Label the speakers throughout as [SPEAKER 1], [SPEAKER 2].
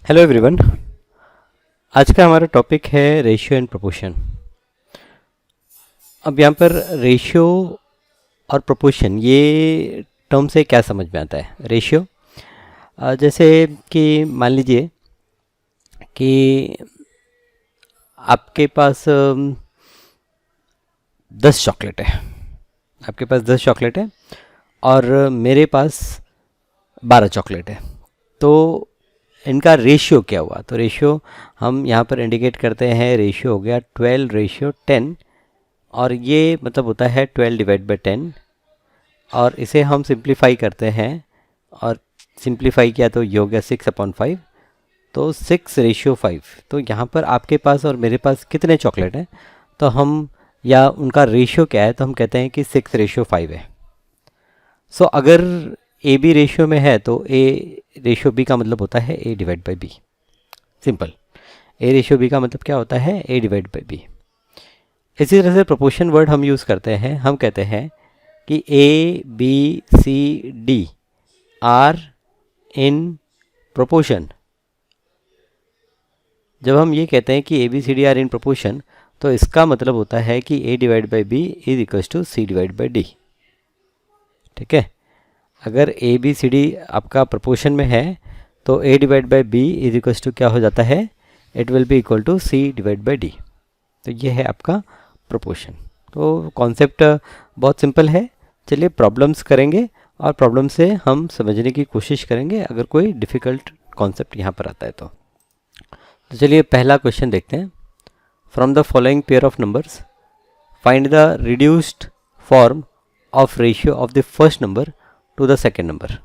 [SPEAKER 1] Hello everyone. आज का हमारा टॉपिक है रेशियो एंड प्रोपोर्शन। अब यहाँ पर रेशियो और प्रोपोर्शन ये टर्म से क्या समझ में आता है। रेशियो जैसे कि मान लीजिए कि आपके पास 10 चॉकलेट है। आपके पास 10 चॉकलेट है और मेरे पास 12 चॉकलेट है। तो इनका रेशियो क्या हुआ? तो रेशियो हम यहाँ पर इंडिकेट करते हैं। रेशियो हो गया 12:10 और ये मतलब होता है 12/10 और इसे हम सिंप्लीफाई करते हैं और सिंप्लीफाई किया तो ये हो गया 6/5, तो 6:5। तो यहाँ पर आपके पास और मेरे पास कितने चॉकलेट हैं तो हम या उनका रेशियो क्या है तो हम कहते हैं कि 6:5 है। सो अगर ए बी रेशियो में है तो ए रेशियो बी का मतलब होता है A/B। सिंपल। ए रेशियो बी का मतलब क्या होता है? A/B। इसी तरह से प्रोपोर्शन वर्ड हम यूज़ करते हैं। हम कहते हैं कि A, B, C, D are in proportion. जब हम ये कहते हैं कि ABCD आर इन प्रोपोर्शन तो इसका मतलब होता है कि A/B is equals to C/D। ठीक है। अगर ABCD आपका प्रोपोर्शन में है तो A/B इज इक्वल्स टू क्या हो जाता है? It will be equal to C/D। तो ये है आपका प्रोपोर्शन। तो कॉन्सेप्ट बहुत सिंपल है। चलिए प्रॉब्लम्स करेंगे और प्रॉब्लम से हम समझने की कोशिश करेंगे अगर कोई डिफ़िकल्ट कॉन्सेप्ट यहाँ पर आता है तो चलिए पहला क्वेश्चन देखते हैं। From the following pair of numbers find the reduced form of ratio of the first number two the second number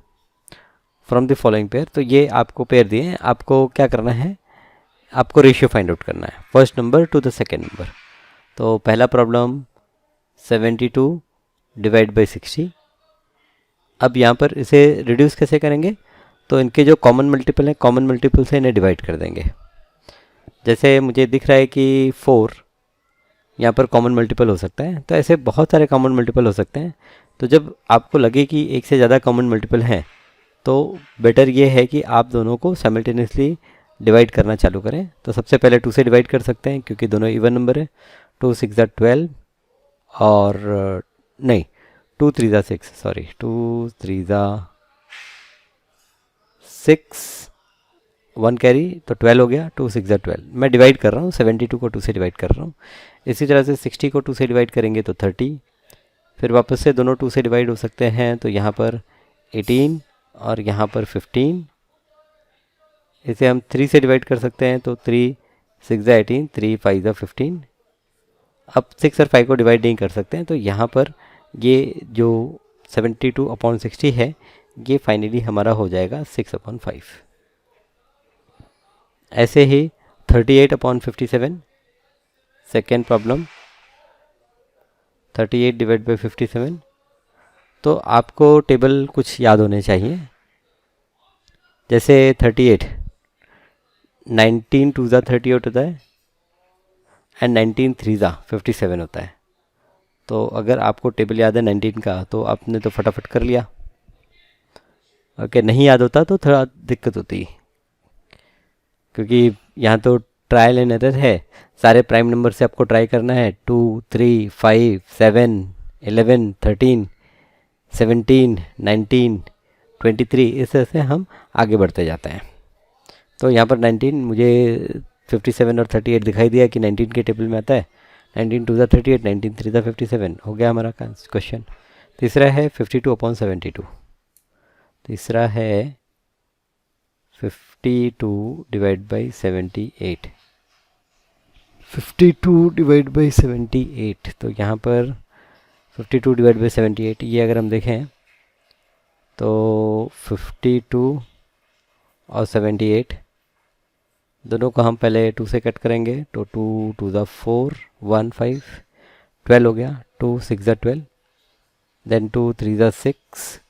[SPEAKER 1] from the following pair. तो ये आपको पेयर दिए हैं, आपको क्या करना है? आपको रेशियो फाइंड आउट करना है first number two the second number. तो पहला प्रॉब्लम 72/60। अब यहाँ पर इसे रिड्यूस कैसे करेंगे? तो इनके जो कॉमन मल्टीपल हैं, कॉमन मल्टीपल से इन्हें डिवाइड कर देंगे। जैसे मुझे दिख रहा है कि 4 यहाँ पर कॉमन मल्टीपल हो सकता है, तो ऐसे बहुत सारे कॉमन मल्टीपल हो सकते हैं। तो जब आपको लगे कि एक से ज़्यादा कॉमन मल्टीपल हैं तो बेटर ये है कि आप दोनों को साइमल्टेनियसली डिवाइड करना चालू करें। तो सबसे पहले 2 से डिवाइड कर सकते हैं क्योंकि दोनों इवन नंबर है। 2 6 12 और नहीं 2 3 6, सॉरी 2 3 6, 1 कैरी तो 12 हो गया। 2 6 12 मैं डिवाइड कर रहा हूँ, 72 को 2 से डिवाइड कर रहा हूँ। इसी तरह से 60 को 2 से डिवाइड करेंगे तो 30। फिर वापस से दोनों 2 से डिवाइड हो सकते हैं तो यहाँ पर 18 और यहाँ पर 15। इसे हम 3 से डिवाइड कर सकते हैं तो 3 6 18, 3 5 15। अब 6 और 5 को डिवाइड नहीं कर सकते हैं तो यहाँ पर ये जो 72/60 है ये फाइनली हमारा हो जाएगा 6/5। ऐसे ही 38/57 सेकेंड प्रॉब्लम 38/57। तो आपको टेबल कुछ याद होने चाहिए। जैसे 38 19 2 38 होता है एंड 19 3 57 होता है। तो अगर आपको टेबल याद है 19 का तो आपने तो फटाफट कर लिया। ओके, नहीं याद होता तो थोड़ा दिक्कत होती क्योंकि यहाँ तो ट्रायल एंड एरर है। सारे प्राइम नंबर से आपको ट्राई करना है। 2 3 5 7 11 13 17 19 23 इस तरह से हम आगे बढ़ते जाते हैं। तो यहाँ पर 19 मुझे 57 और 38 दिखाई दिया कि 19 के टेबल में आता है। 19 2 38, 19 3 57 हो गया हमारा क्वेश्चन। तीसरा है 52/72। तीसरा है 52/78। 52/78। तो यहाँ पर 52/78 ये अगर हम देखें तो 52 और 78 दोनों को हम पहले 2 से कट करेंगे तो 2 2 4 1 5 12 हो गया। 2 6 12, देन 2 3 6,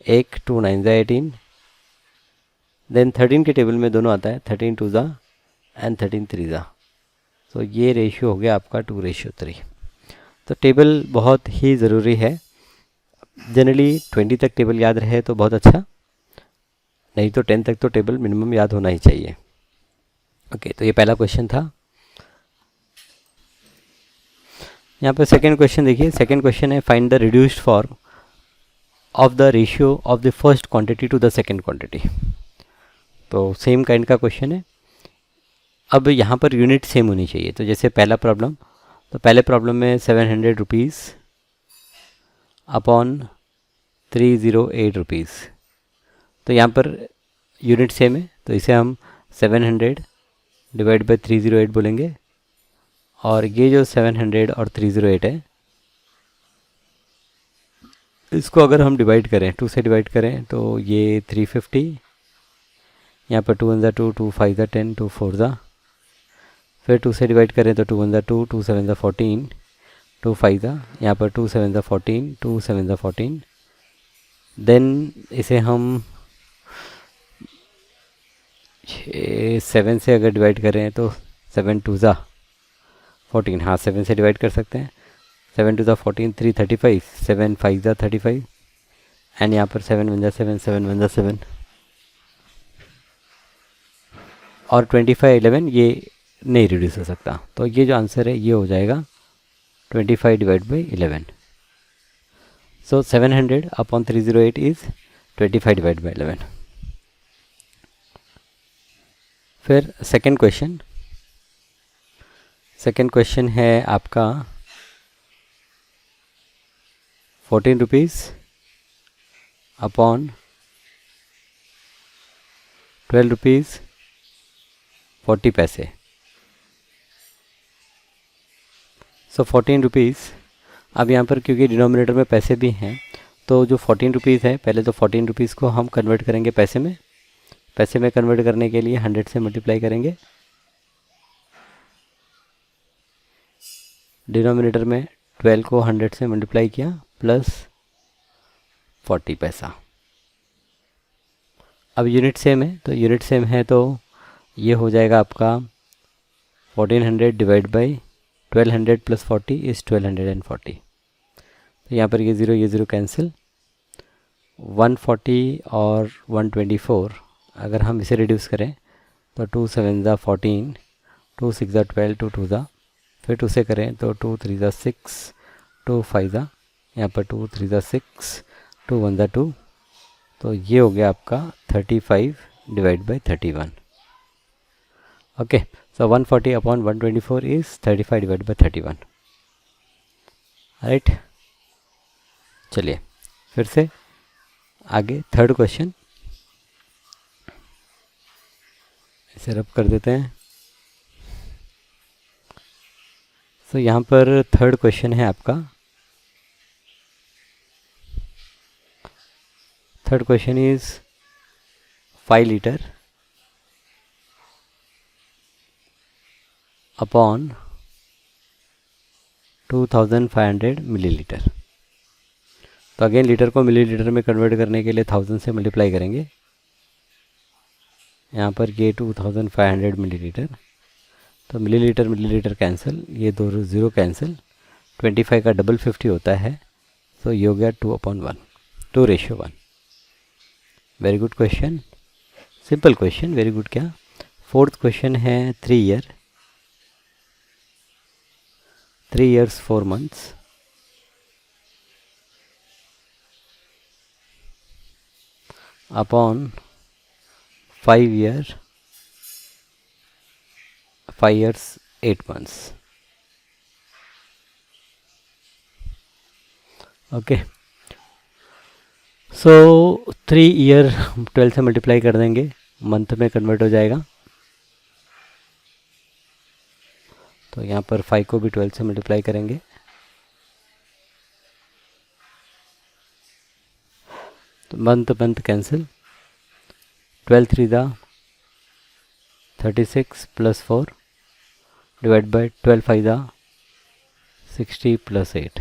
[SPEAKER 1] 1 2 9 18। देन 13 के टेबल में दोनों आता है 13 2 एंड 13 3। तो ये रेशियो हो गया आपका 2:3। तो टेबल बहुत ही ज़रूरी है। जनरली 20 तक टेबल याद रहे तो बहुत अच्छा, नहीं तो 10 तक तो टेबल मिनिमम याद होना ही चाहिए। ओके, तो ये पहला क्वेश्चन था। यहाँ पर सेकेंड क्वेश्चन देखिए, सेकेंड क्वेश्चन है find the reduced form of the ratio of the first quantity to the second quantity. तो सेम काइंड का क्वेश्चन है। अब यहाँ पर यूनिट सेम होनी चाहिए। तो जैसे पहला प्रॉब्लम, तो पहले प्रॉब्लम में 700 रुपीज़ अपॉन 308 रुपीज़, तो यहाँ पर यूनिट सेम है, तो इसे हम 700 डिवाइड बाई 308 बोलेंगे। और ये जो 700 और 308 है, इसको अगर हम डिवाइड करें, 2 से डिवाइड करें, तो ये 350, यहाँ पर 2 1 2, 2 5 10, 2 4, फिर 2 से डिवाइड करें तो 2 1 2, 2 7 14, 2 5, यहाँ पर 2 7 14, 2 7 14। देन इसे हम 7 से अगर डिवाइड करें तो 7 2 14, हाँ 7 से डिवाइड कर सकते हैं। 7 2 14, 335, 7 5 35, एंड यहाँ पर 7 1 7, 7 1 7, और 25 11 ये नहीं रिड्यूस हो सकता। तो ये जो आंसर है ये हो जाएगा 25 divide by 11। So 700 upon 308 is 25 divide by 11। फिर सेकेंड क्वेश्चन है आपका 14 रुपीज़ अपॉन 12 रुपीज़ 40 पैसे। सो 14 रुपीज़, अब यहाँ पर क्योंकि डिनोमिनेटर में पैसे भी हैं, तो जो 14 रुपीज़ है, पहले तो 14 रुपीज़ को हम कन्वर्ट करेंगे पैसे में। पैसे में कन्वर्ट करने के लिए 100 से मल्टीप्लाई करेंगे। डिनोमिनेटर में 12 को 100 से मल्टीप्लाई किया प्लस 40 पैसा। अब यूनिट सेम है, तो यूनिट सेम है तो ये हो जाएगा आपका 1400 डिवाइड बाई 1200 प्लस 40 इज़ 1240। तो यहाँ पर ये ज़ीरो कैंसिल, 140 और 124 अगर हम इसे रिड्यूस करें तो 2 7 14, 2 6 12, 2 2 फिर 2 से करें तो 2 3 6, 2 5, यहाँ पर 2 3 6, 2 1 2, तो ये हो गया आपका 35 divide by 31। Okay, so 140 upon 124 is 35 divide by 31, right. चलिए फिर से आगे थर्ड क्वेश्चन, इसे रब कर देते हैं। सो यहाँ पर थर्ड क्वेश्चन है आपका, third question is 5 litre upon 2500 millilitre. तो अगेन लीटर को मिलीलीटर में कन्वर्ट करने के लिए 1000 से मल्टीप्लाई करेंगे। यहाँ पर ये 2500 मिलीलीटर, तो मिलीलीटर कैंसिल, ये दो ज़ीरो कैंसिल, 25 का डबल 50 होता है, तो ये हो गया 2/1, 2:1। Very good question, simple question, very good. क्या फोर्थ क्वेश्चन है 3 years 4 months upon 5 years 8 months। Okay, सो 3 ईयर 12 से मल्टीप्लाई कर देंगे, मंथ में कन्वर्ट हो जाएगा। तो यहाँ पर 5 को भी 12 से मल्टीप्लाई करेंगे, तो month cancel, 12 3 36 plus 4 divide by 12 5 60 plus 8,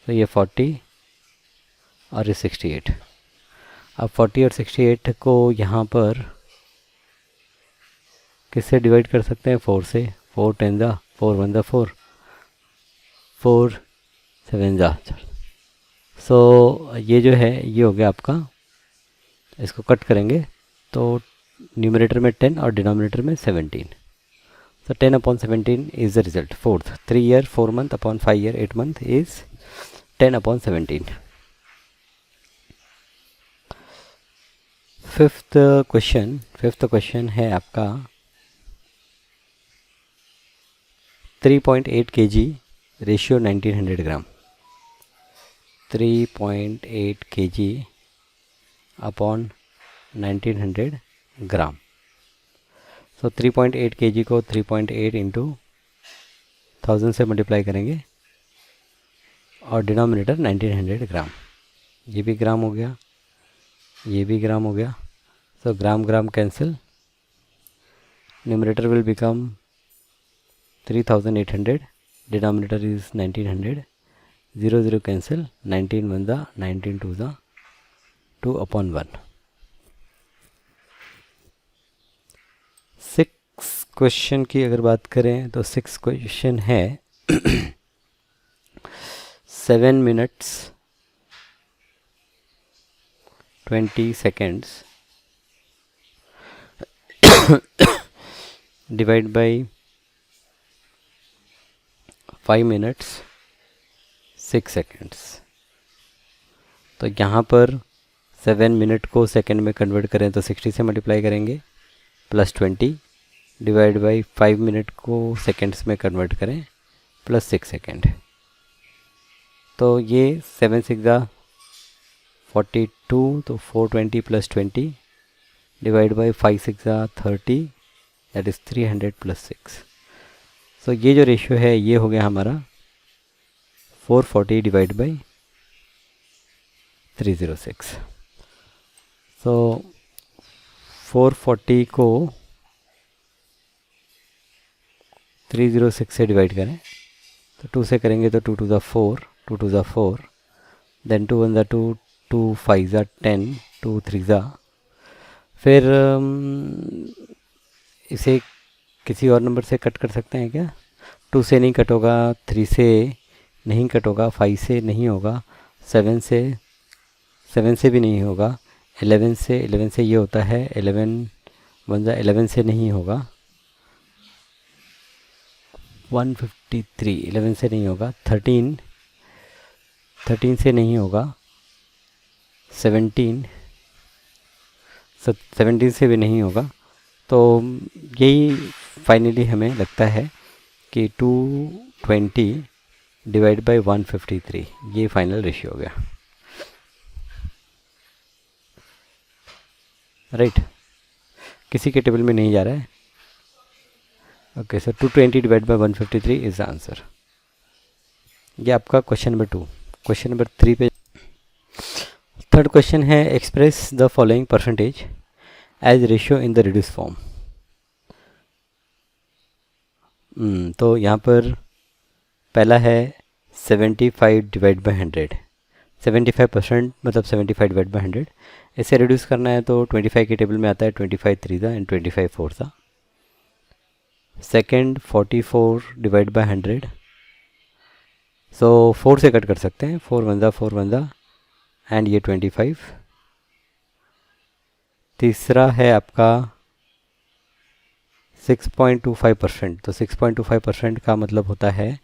[SPEAKER 1] तो ये 40 और ये 68। अब 40 और 68 को यहाँ पर किससे डिवाइड कर सकते हैं? 4 से। 4 10 4 1 4, 4 7 सो ये जो है ये हो गया आपका इसको कट करेंगे तो न्यूमरेटर में 10 और डिनोमिनेटर में 17. So 10 upon 17 is the result. Fourth, 3 year 4 month upon 5 year 8 month is 10 upon 17. Fifth question है आपका 3.8 kg रेशियो 1900 ग्राम. 3.8 kg अपॉन 1900 ग्राम. सो 3.8 kg को 3.8 इंटू 1000 से मल्टीप्लाई करेंगे और डिनोमिनेटर 1900 ग्राम. ये भी ग्राम हो गया, ये भी ग्राम हो गया. So gram gram cancel. Numerator will become 3800, denominator is 1900. 0 0 cancel. 19 1 दा 19 2 दा 2 अपॉन 1. 6 क्वेश्चन की अगर बात करें तो 6 क्वेश्चन है 7 minutes 20 seconds divide by 5 minutes 6 seconds. तो यहाँ पर 7 मिनट को सेकंड में कन्वर्ट करें तो 60 से मल्टीप्लाई करेंगे प्लस 20 डिवाइड बाई 5 मिनट को सेकंड्स में कन्वर्ट करें प्लस 6 सेकंड. तो ये 7 6 42, तो 420 plus 20 divide by 5 6 30, that is 300 plus 6. सो ये जो रेशियो है ये हो गया हमारा 440 डिवाइड बाई 306. सो 440 को 306 से डिवाइड करें तो 2 से करेंगे तो 2 2 ज़ा 4, 2 2 ज़ा 4, देन 2 1 ज़ा 2, 2 5 ज़ा 10, 2 3 ज़ा. फिर इसे किसी और नंबर से कट कर सकते हैं क्या? 2 से नहीं कट होगा, 3 से नहीं कट होगा, 5 से नहीं होगा, 7 से भी नहीं होगा, 11 से ये होता है 11 1 ज़ा 11 से नहीं होगा, 153 11 से नहीं होगा, 13 से नहीं होगा, 17 से भी नहीं होगा. तो यही फाइनली हमें लगता है कि 220 डिवाइड बाई 153 ये फाइनल रेशियो हो गया. राइट, किसी के टेबल में नहीं जा रहा है. Okay sir, 220 divide by 153 is the answer. ये आपका क्वेश्चन नंबर 2. क्वेश्चन नंबर 3 पे थर्ड क्वेश्चन है express the following percentage as ratio in the reduce form. तो यहाँ पर पहला है 75 डिवाइड बाई 100. 75% मतलब 75 डिवाइड बाई 100. इसे रिड्यूस करना है तो 25 के टेबल में आता है 25 3 ज़ा एंड 25 4 ज़ा. Second 44 divide by 100. सो 4 से कट कर सकते हैं, 4 1 ज़ा एंड ये 25. तीसरा है आपका 6.25%. तो 6.25% का मतलब होता है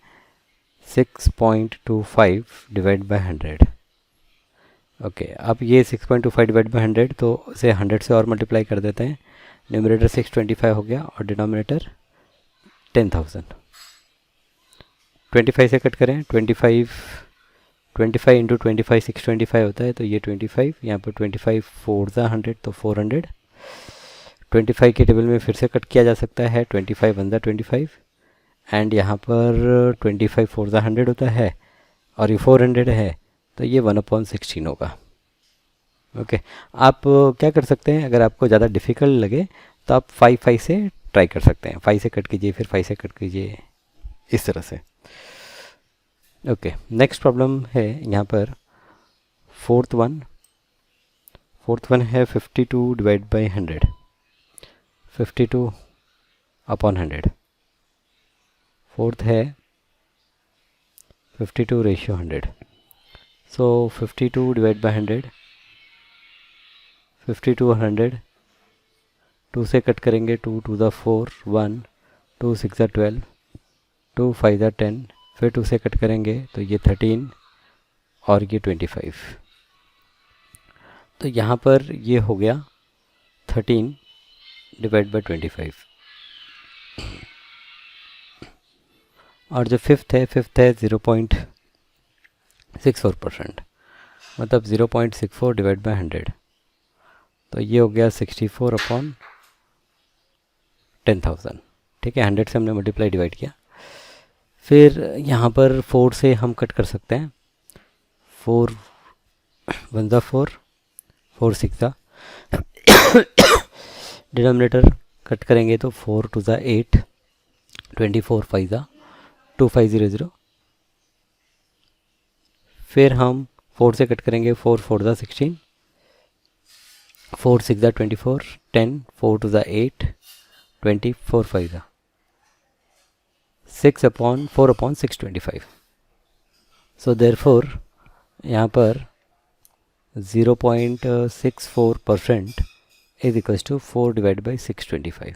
[SPEAKER 1] 6.25 डिवाइड बाई 100. ओके, अब ये 6.25 डिवाइड बाई 100 तो इसे 100 से और मल्टीप्लाई कर देते हैं. न्यूमरेटर 625 हो गया और डिनोमिनेटर 10,000. 25 से कट करें, 25 इंटू 25 625 होता है, तो ये 25, यहाँ पर 25 4 ज़ा 100 तो 400. 25 के टेबल में फिर से कट किया जा सकता है, 25 1 ज़ा 25 एंड यहाँ पर 25 4 ज़ा 100 होता है और ये 400 है, तो ये 1/16 होगा. ओके, आप क्या कर सकते हैं, अगर आपको ज़्यादा डिफ़िकल्ट लगे तो आप 5 से ट्राई कर सकते हैं. 5 से कट कीजिए, फिर 5 से कट कीजिए, इस तरह से. ओके, नेक्स्ट प्रॉब्लम है यहाँ पर फोर्थ वन है 52 डिवाइड बाई 100. 52 अपॉन 100. फोर्थ है 52 ratio 100. So 52 divide by 100. 50 to 100, 2 से कट करेंगे 2 टू द 4 1, 2 6 द 12, 2 5 द 10, फिर 2 से कट करेंगे तो ये 13 और ये 25। तो यहाँ पर ये हो गया 13 डिवाइड बाई 25। और जो फिफ्थ है 0.64%, मतलब 0.64 डिवाइड बाई 100, तो ये हो गया 64 अपॉन 10,000। ठीक है, 100 से हमने मल्टीप्लाई डिवाइड किया। फिर यहाँ पर 4 से हम कट कर सकते हैं, 4 1 ज़ा 4, 4 6 ज़ा, डिनोमिनेटर कट करेंगे तो 4 2 ज़ा 8, 24 5 ज़ा 2500। फिर हम 4 से कट करेंगे, 4 4 ज़ा 16, 4 6 ज़ा 24, 10, 4 2 ज़ा 8, 24 5 ज़ा 6 अपॉन 4 अपॉन 625। सो देयरफॉर यहाँ पर 0.64% is equals to 4 divide by 625।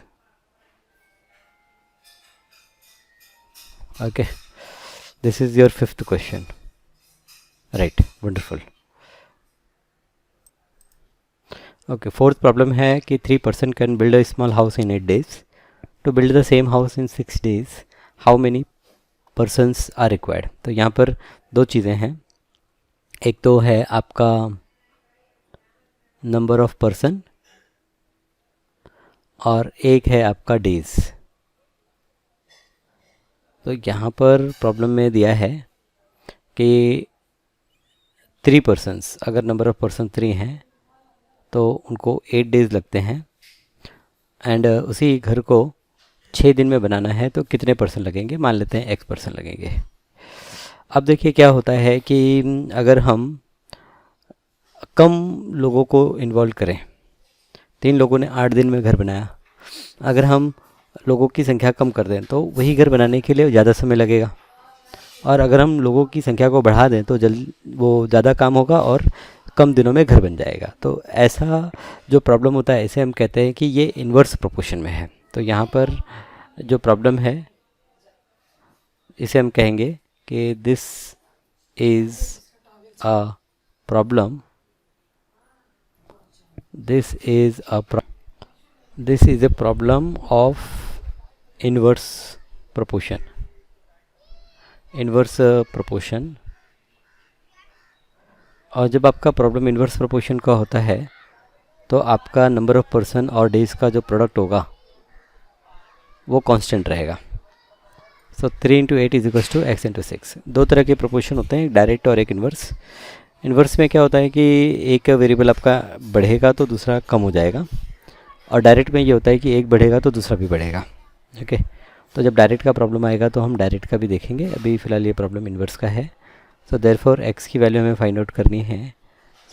[SPEAKER 1] Okay, this is your fifth question, right, wonderful. Okay, fourth problem है कि 3 person can build a small house in 8 days। To build the same house in 6 days, how many persons are required. तो यहाँ पर दो चीज़ें हैं, एक तो है आपका नंबर ऑफ पर्सन और एक है आपका डेज। तो यहाँ पर प्रॉब्लम में दिया है कि 3 पर्सन्स, अगर नंबर ऑफ पर्सन 3 हैं तो उनको 8 days लगते हैं, एंड उसी घर को 6 दिन में बनाना है तो कितने पर्सन लगेंगे, मान लेते हैं X पर्सन लगेंगे। अब देखिए क्या होता है कि अगर हम कम लोगों को इन्वॉल्व करें, 3 लोगों ने 8 दिन में घर बनाया, अगर हम लोगों की संख्या कम कर दें तो वही घर बनाने के लिए ज़्यादा समय लगेगा, और अगर हम लोगों की संख्या को बढ़ा दें तो वो ज़्यादा काम होगा और कम दिनों में घर बन जाएगा। तो ऐसा जो प्रॉब्लम होता है, इसे हम कहते हैं कि ये इन्वर्स प्रोपोर्शन में है। तो यहाँ पर जो प्रॉब्लम है इसे हम कहेंगे कि this is a problem, this is a problem of inverse proportion, inverse proportion। और जब आपका प्रॉब्लम इन्वर्स प्रोपोर्शन का होता है तो आपका नंबर ऑफ पर्सन और डेज का जो प्रोडक्ट होगा वो कांस्टेंट रहेगा। सो 3 × 8 = x × 6। दो तरह के प्रोपोर्शन होते हैं, एक डायरेक्ट और एक इन्वर्स। इन्वर्स में क्या होता है कि एक वेरिएबल आपका बढ़ेगा तो दूसरा कम हो जाएगा, और डायरेक्ट में ये होता है कि एक बढ़ेगा तो दूसरा भी बढ़ेगा। ओके, तो जब डायरेक्ट का प्रॉब्लम आएगा तो हम डायरेक्ट का भी देखेंगे, अभी फ़िलहाल ये प्रॉब्लम इन्वर्स का है। सो देयरफॉर x की वैल्यू हमें फाइंड आउट करनी है।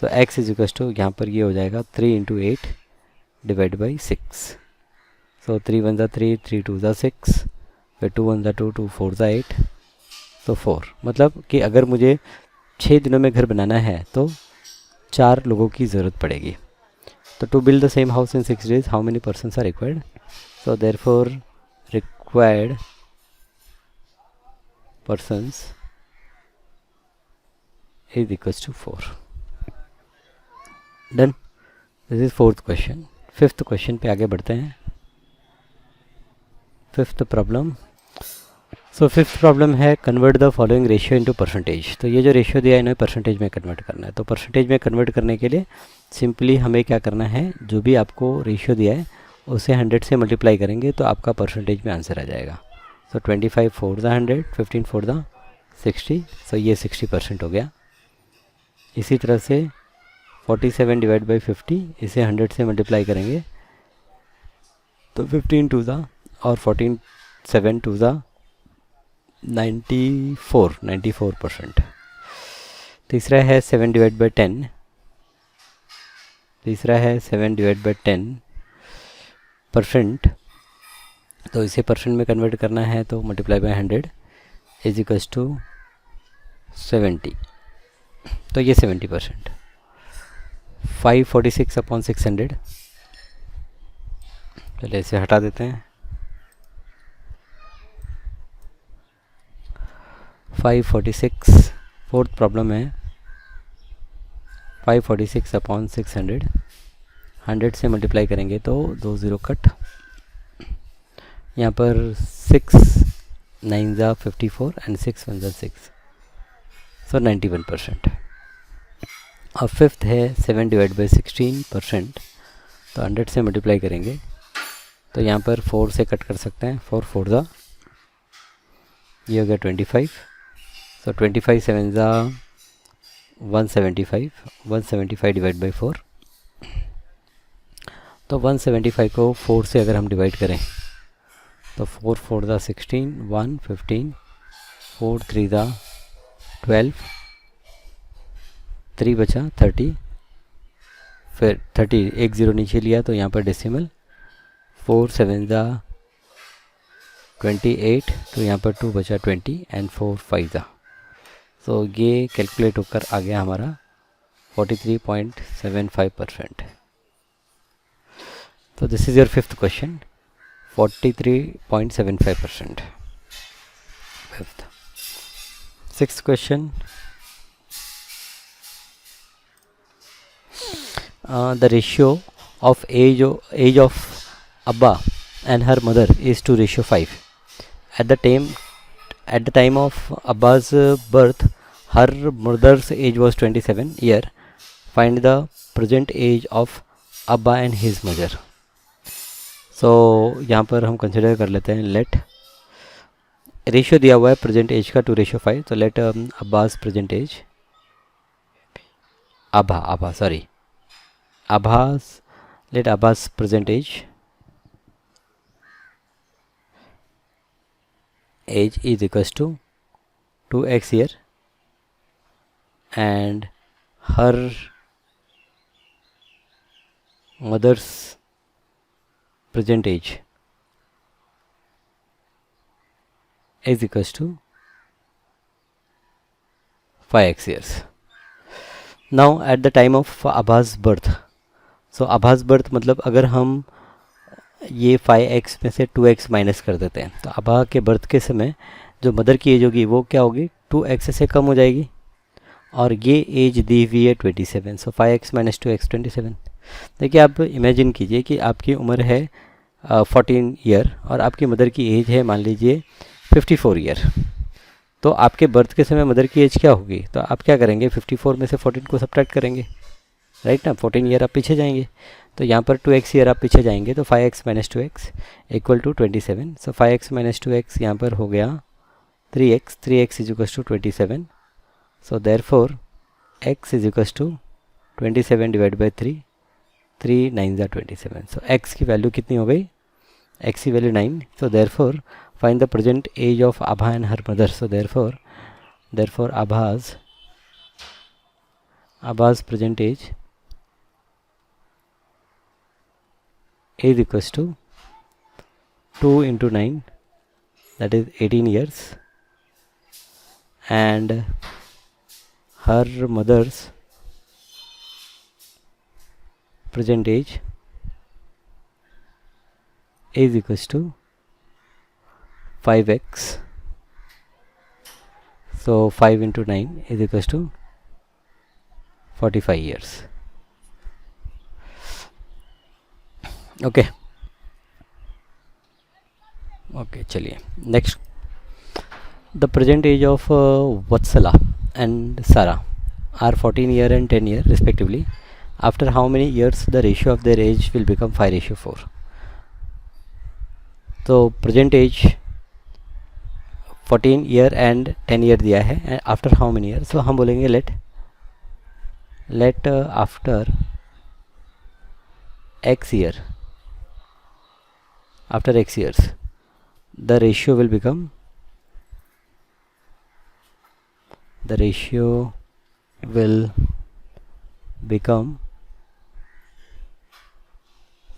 [SPEAKER 1] सो x = यहाँ पर ये हो जाएगा 3 × 8 डिवाइड बाई 6। सो 3 1 ज़ा 3, 3 2 ज़ा 6, फिर 2 1 ज़ा 2, 2 4 ज़ा 8, तो 4। मतलब कि अगर मुझे 6 दिनों में घर बनाना है तो 4 लोगों की ज़रूरत पड़ेगी। तो to build the same house in 6 days, how many persons are required? So therefore required persons is equals to 4. Done. This is fourth question. Fifth question पे आगे बढ़ते हैं। Fifth problem. So fifth problem है convert the following ratio into percentage। तो ये जो ratio दिया है इन्हें परसेंटेज में कन्वर्ट करना है। तो परसेंटेज में कन्वर्ट करने के लिए सिंपली हमें क्या करना है, जो भी आपको रेशियो दिया है उसे 100 से मल्टीप्लाई करेंगे तो आपका परसेंटेज में आंसर आ जाएगा। सो 25 4 ज़ा 100, 15 4 ज़ा 60, सो ये 60% हो गया। इसी तरह से 47 डिवाइड बाई 50, इसे 100 से मल्टीप्लाई करेंगे तो 15 2 ज़ा और 14 7 2 ज़ा 94%। तीसरा है 7 डिवाइड बाई 10, तीसरा है 7 डिवाइड बाई 10%। तो इसे परसेंट में कन्वर्ट करना है तो मल्टीप्लाई बाई 100 = 70। तो ये 70%। 546 अपॉन 600, चलिए इसे हटा देते हैं। 546, फोर्थ प्रॉब्लम है 546 अपॉन 600, 100 से मल्टीप्लाई करेंगे तो 2 ज़ीरो कट, यहाँ पर 6 9 ज़ा 54 एंड 6 1 ज़ा 6, सो 91%। अब फिफ्थ है 7 डिवाइड बाई 16%, तो 100 से मल्टीप्लाई करेंगे तो यहाँ पर 4 से कट कर सकते हैं, 4 4 ज़ा, ये हो गया 25, सो 25 7 ज़ा 175, 175 डिवाइड बाई 4, तो 175 को 4 से अगर हम डिवाइड करें तो 4 4 ज़ा 16, 1 15, 4 3 ज़ा 12, 3 बचा 30, फिर 30 एक ज़ीरो नीचे लिया तो यहाँ पर डेसिमल, 4 7 ज़ा 28, तो यहाँ पर 2 बचा 20 एंड 4 5 ज़ा, सो ये कैलकुलेट होकर आ गया हमारा 43.75%। तो this is your fifth question, 43.75%। Fifth. Sixth question, the ratio of age of Abba and her mother is to ratio 5. At the time of Abba's birth, her mother's age was 27 year. Find the present age of Abba and his mother. So यहाँ पर हम consider कर लेते हैं, late ratio दिया हुआ है present as का 2 ratio 5, तो let Abbas present age, let Abbas present age is equals to 2x year and her mother's present age is equals to 5x years. Now at the time of Abbas birth, सो आभास birth मतलब अगर हम ये 5x में से 2x minus कर देते हैं तो आभा के बर्थ के समय जो मदर की एज होगी वो क्या होगी, 2x से कम हो जाएगी, और ये एज दी हुई है 27, सो 5x माइनस 2x 27। देखिए आप इमेजिन कीजिए कि आपकी उम्र है 14 ईयर और आपकी मदर की एज है मान लीजिए 54 ईयर, तो आपके बर्थ के समय मदर की एज क्या होगी, तो आप क्या करेंगे, 54 में से 14 को सब्ट्रैक्ट करेंगे, राइट ना, 14 ईयर आप पीछे जाएंगे, तो यहाँ पर 2x ईयर आप पीछे जाएंगे, तो 5x माइनस 2x equal to 27, so 5x माइनस 2x यहाँ पर हो गया 3x, 3x is equal to 27, so therefore x is equal to 27 divide by 3, 3 9 ज़ा 27, सो x की वैल्यू कितनी हो गई, x की value 9, so therefore find the present age of Abha and her mother, so therefore Abha's present age is equals to 2 into 9, that is 18 years, and her mother's present age is equals to 5x, so 5 into 9 is equals to 45 years. Okay चलिए next, the present age of Vatsala and Sara are 14 year and 10 year respectively, after how many years the ratio of their age will become 5:4। तो present age 14 year and 10 year दिया है, and after how many year, so हम बोलेंगे let after x years the ratio will become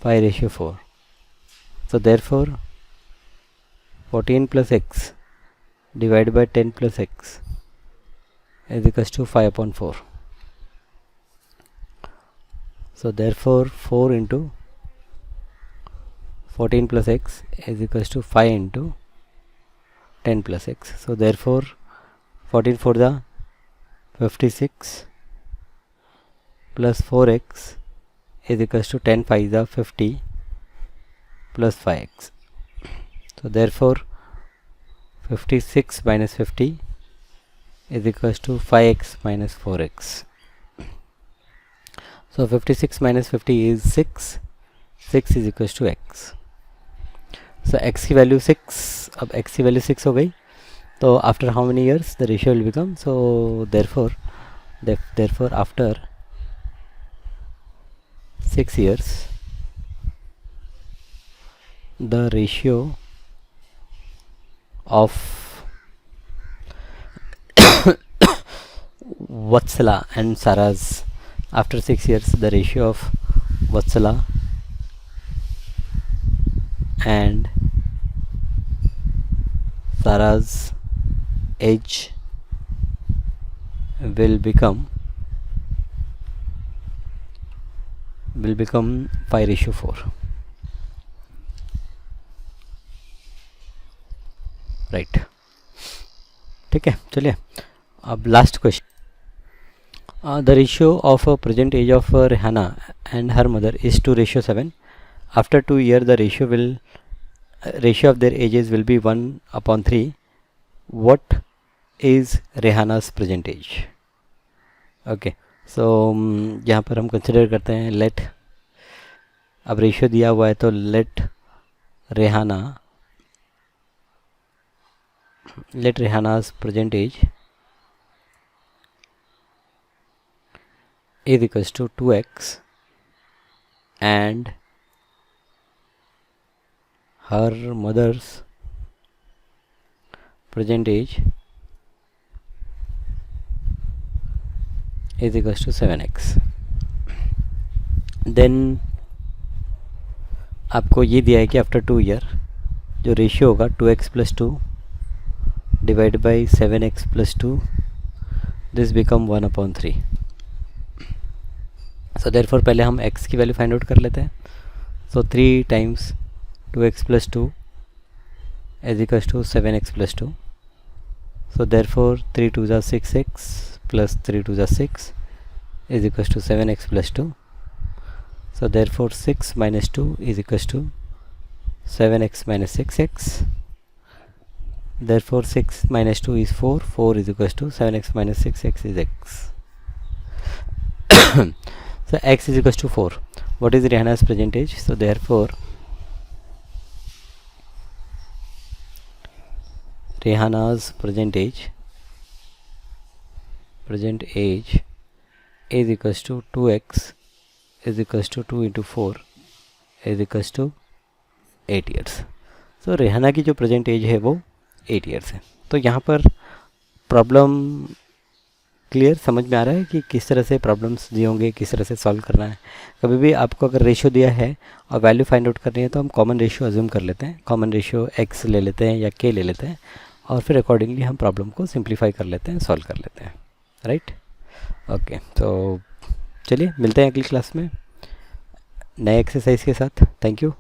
[SPEAKER 1] 5:4, so therefore 14 plus x divided by 10 plus x is equals to 5/4. So therefore 4 into 14 plus x is equals to 5 into 10 plus x. So therefore 14 for the 56 plus 4x is equals to 10 5 the 50 plus 5x. So therefore 56 minus 50 is equals to 5x minus 4x. So 56 minus 50 is 6. 6 is equals to x. So x की value 6, अब x की value 6 हो गई, तो after how many years the ratio will become, so therefore after 6 years the ratio of Vatsala and Sarah's, after 6 years the ratio of Vatsala and Sarah's age will become 5:4. Right, ठीक है. चलिए अब last question. The ratio of present age of Rehana and her mother is 2:7. After 2 years the ratio of their ages will be 1/3. What is Rehana's present age? Okay, so यहाँ पर हम consider करते हैं late, अब रेशियो दिया हुआ है तो late रेहाना's present age is equals to 2x and her mother's present age is equals to 7x. Then आपको ये दिया है कि आफ्टर 2 year जो रेशियो होगा 2x plus 2 divided by 7x plus 2, this become 1/3. So therefore पहले हम x की वैल्यू फाइंड आउट कर लेते हैं. So 3 times 2x plus 2 is equals to 7x plus 2. So therefore 3 2s are 6x plus 3 2s are 6 is equals to 7x plus 2. So therefore 6 minus 2 is equals to 7x minus 6x. Therefore 6 minus 2 is 4. 4 is equals to 7x minus 6x is x. So x is equals to 4. What is Rehana's present age? So therefore Rehana's present age is equals to 2x is equals to 2 into 4 is equals to 8 years. So Rehana की जो present as है वो 8 years है. तो यहाँ पर problem clear समझ में आ रहा है कि किस तरह से प्रॉब्लम्स दिए होंगे, किस तरह से सॉल्व करना है. कभी भी आपको अगर रेशियो दिया है और वैल्यू फाइंड आउट करनी है तो हम कॉमन रेशियो अज्यूम कर लेते हैं. कॉमन रेशियो x ले लेते हैं या k ले लेते हैं और फिर अकॉर्डिंगली हम प्रॉब्लम को सिंप्लीफाई कर लेते हैं, सॉल्व कर लेते हैं. Right, okay. तो चलिए मिलते हैं अगली क्लास में नए एक्सरसाइज के साथ. Thank you.